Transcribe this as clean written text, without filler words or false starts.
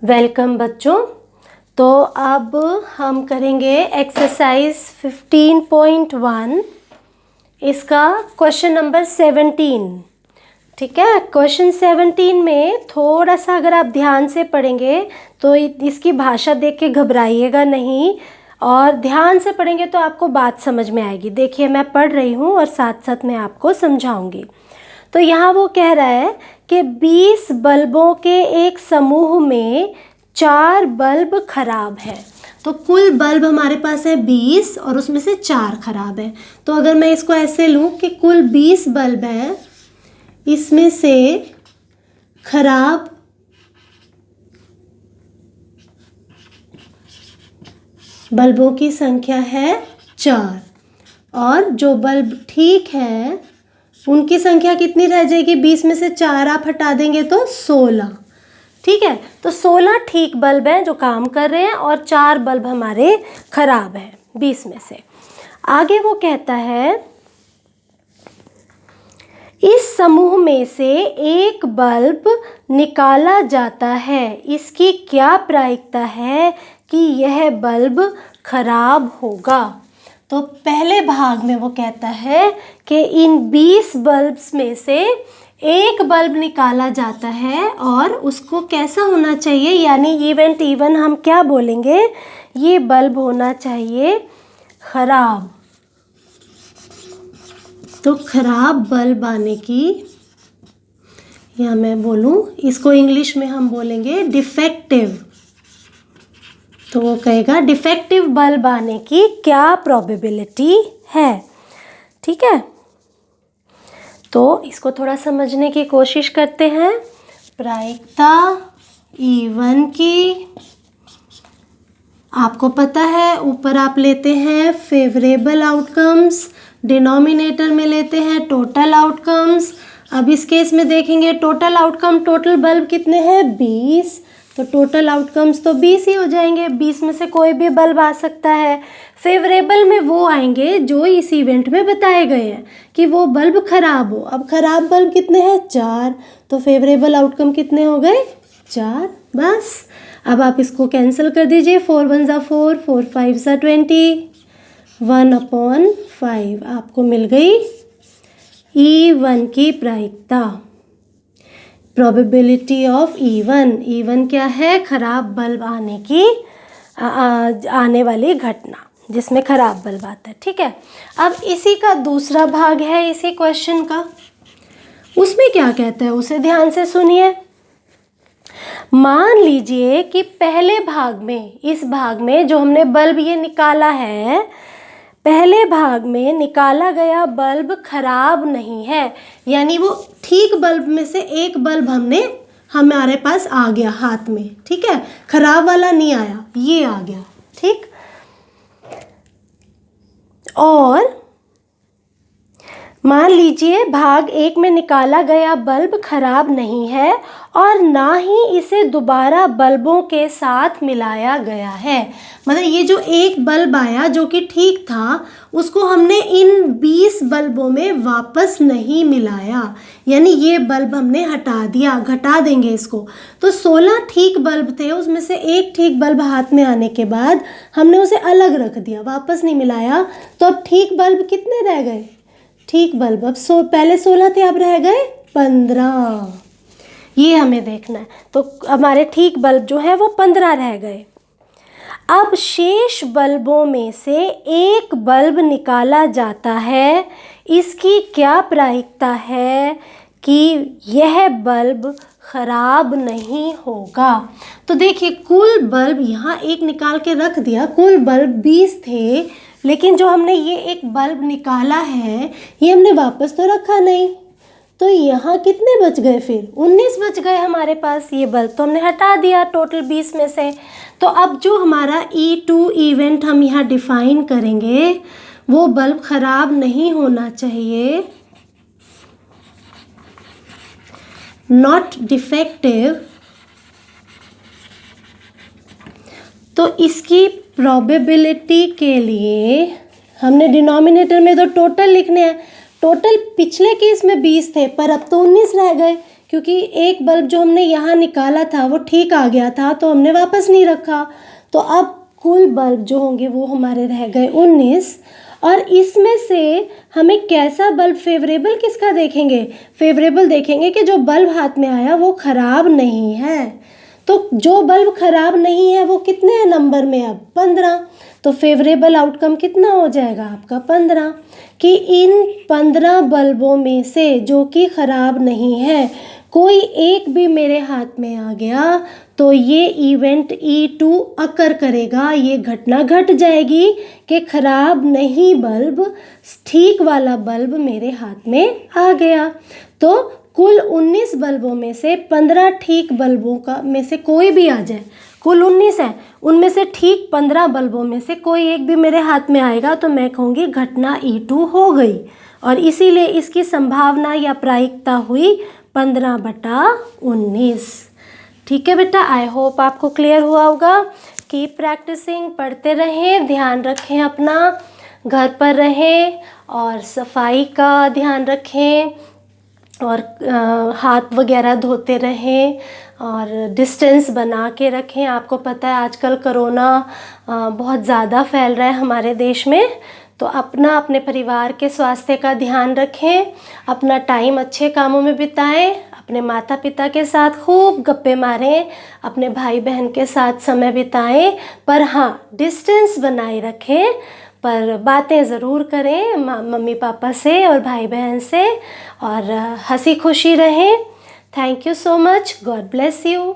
Welcome बच्चों। तो अब हम करेंगे एक्सरसाइज 15.1, इसका क्वेश्चन नंबर 17। ठीक है, क्वेश्चन 17 में थोड़ा सा अगर आप ध्यान से पढ़ेंगे तो इसकी भाषा देख के घबराइएगा नहीं, और ध्यान से पढ़ेंगे तो आपको बात समझ में आएगी। देखिए मैं पढ़ रही हूँ और साथ साथ मैं आपको समझाऊंगी। तो यहाँ वो कह रहा है कि 20 बल्बों के एक समूह में 4 बल्ब खराब है। तो कुल बल्ब हमारे पास है 20 और उसमें से 4 खराब है। तो अगर मैं इसको ऐसे लूँ कि कुल 20 बल्ब है, इसमें से खराब बल्बों की संख्या है 4 और जो बल्ब ठीक है उनकी संख्या कितनी रह जाएगी? 20 में से 4 आप हटा देंगे तो 16। ठीक है, तो 16 ठीक बल्ब हैं जो काम कर रहे हैं और 4 बल्ब हमारे खराब हैं 20 में से। आगे वो कहता है इस समूह में से एक बल्ब निकाला जाता है, इसकी क्या प्रायिकता है कि यह बल्ब खराब होगा? तो पहले भाग में वो कहता है कि इन 20 बल्ब्स में से एक बल्ब निकाला जाता है और उसको कैसा होना चाहिए, यानी इवेंट इवन हम क्या बोलेंगे, ये बल्ब होना चाहिए खराब। तो खराब बल्ब आने की, या मैं बोलूँ इसको इंग्लिश में हम बोलेंगे डिफेक्टिव। तो वो कहेगा डिफेक्टिव बल्ब आने की क्या प्रोबेबिलिटी है। ठीक है, तो इसको थोड़ा समझने की कोशिश करते हैं। प्रायिकता E1 की, आपको पता है ऊपर आप लेते हैं फेवरेबल आउटकम्स, डिनोमिनेटर में लेते हैं टोटल आउटकम्स। अब इस केस में देखेंगे टोटल आउटकम, टोटल बल्ब कितने हैं? 20। तो टोटल आउटकम्स तो 20 ही हो जाएंगे, 20 में से कोई भी बल्ब आ सकता है। फेवरेबल में वो आएंगे जो इस इवेंट में बताए गए हैं कि वो बल्ब खराब हो। अब खराब बल्ब कितने हैं? 4। तो फेवरेबल आउटकम कितने हो गए? 4। बस अब आप इसको कैंसिल कर दीजिए। 4 1 ज़ा 4, 4 5 ज़ा 20, 1/5 आपको मिल गई E1 की प्रायिकता, प्रोबेबिलिटी ऑफ E1। E1 क्या है? खराब बल्ब आने की आने वाली घटना जिसमें खराब बल्ब आता है। ठीक है, अब इसी का दूसरा भाग है इसी क्वेश्चन का, उसमें क्या कहता है उसे ध्यान से सुनिए। मान लीजिए कि पहले भाग में, इस भाग में जो हमने बल्ब ये निकाला है, पहले भाग में निकाला गया बल्ब खराब नहीं है, यानी वो ठीक बल्ब में से एक बल्ब हमारे पास आ गया हाथ में। ठीक है, खराब वाला नहीं आया, ये आ गया। ठीक, और मान लीजिए भाग 1 में निकाला गया बल्ब खराब नहीं है और ना ही इसे दोबारा बल्बों के साथ मिलाया गया है। मतलब ये जो एक बल्ब आया जो कि ठीक था, उसको हमने इन 20 बल्बों में वापस नहीं मिलाया, यानी ये बल्ब हमने हटा दिया, घटा देंगे इसको। तो 16 ठीक बल्ब थे, उसमें से एक ठीक बल्ब हाथ में आने के बाद हमने उसे अलग रख दिया, वापस नहीं मिलाया। तो अब ठीक बल्ब कितने रह गए? ठीक बल्ब अब पहले 16 थे, अब रह गए 15। ये हमें देखना है। तो हमारे ठीक बल्ब जो है वो 15 रह गए। अब शेष बल्बों में से एक बल्ब निकाला जाता है, इसकी क्या प्रायिकता है कि यह बल्ब खराब नहीं होगा? तो देखिए कुल बल्ब यहाँ एक निकाल के रख दिया, कुल बल्ब 20 थे, लेकिन जो हमने ये एक बल्ब निकाला है ये हमने वापस तो रखा नहीं। तो यहाँ कितने बच गए? फिर 19 बच गए हमारे पास। ये बल्ब तो हमने हटा दिया टोटल 20 में से। तो अब जो हमारा E2 इवेंट हम यहाँ डिफाइन करेंगे, वो बल्ब खराब नहीं होना चाहिए, नॉट डिफेक्टिव। तो इसकी प्रोबेबिलिटी के लिए हमने डिनोमिनेटर में तो टोटल लिखने हैं। टोटल पिछले केस में 20 थे पर अब तो 19 रह गए, क्योंकि एक बल्ब जो हमने यहाँ निकाला था वो ठीक आ गया था, तो हमने वापस नहीं रखा। तो अब कुल बल्ब जो होंगे वो हमारे रह गए 19। और इसमें से हमें कैसा बल्ब फेवरेबल किसका देखेंगे? फेवरेबल देखेंगे कि जो बल्ब हाथ में आया वो ख़राब नहीं है। तो जो बल्ब ख़राब नहीं है वो कितने नंबर में? अब 15। तो फेवरेबल आउटकम कितना हो जाएगा आपका? 15। कि इन 15 बल्बों में से जो कि ख़राब नहीं है, कोई एक भी मेरे हाथ में आ गया तो ये इवेंट E2 अकर करेगा, ये घटना घट जाएगी कि ख़राब नहीं बल्ब, ठीक वाला बल्ब मेरे हाथ में आ गया। तो कुल 19 बल्बों में से 15 ठीक बल्बों का में से कोई भी आ जाए, कुल 19 है, उनमें से ठीक 15 बल्बों में से कोई एक भी मेरे हाथ में आएगा तो मैं कहूँगी घटना E2 हो गई, और इसीलिए इसकी संभावना या प्रायिकता हुई 15/19। ठीक है बेटा, आई होप आपको क्लियर हुआ होगा। कीप प्रैक्टिसिंग, पढ़ते रहें, ध्यान रखें अपना, घर पर रहें और सफाई का ध्यान रखें, और हाथ वगैरह धोते रहें और डिस्टेंस बना के रखें। आपको पता है आजकल कोरोना बहुत ज़्यादा फैल रहा है हमारे देश में, तो अपना अपने परिवार के स्वास्थ्य का ध्यान रखें, अपना टाइम अच्छे कामों में बिताएं, अपने माता पिता के साथ खूब गप्पे मारें, अपने भाई बहन के साथ समय बिताएं, पर हाँ डिस्टेंस बनाए रखें, पर बातें ज़रूर करें मम्मी पापा से और भाई बहन से, और हंसी खुशी रहें। Thank you so much, God bless you.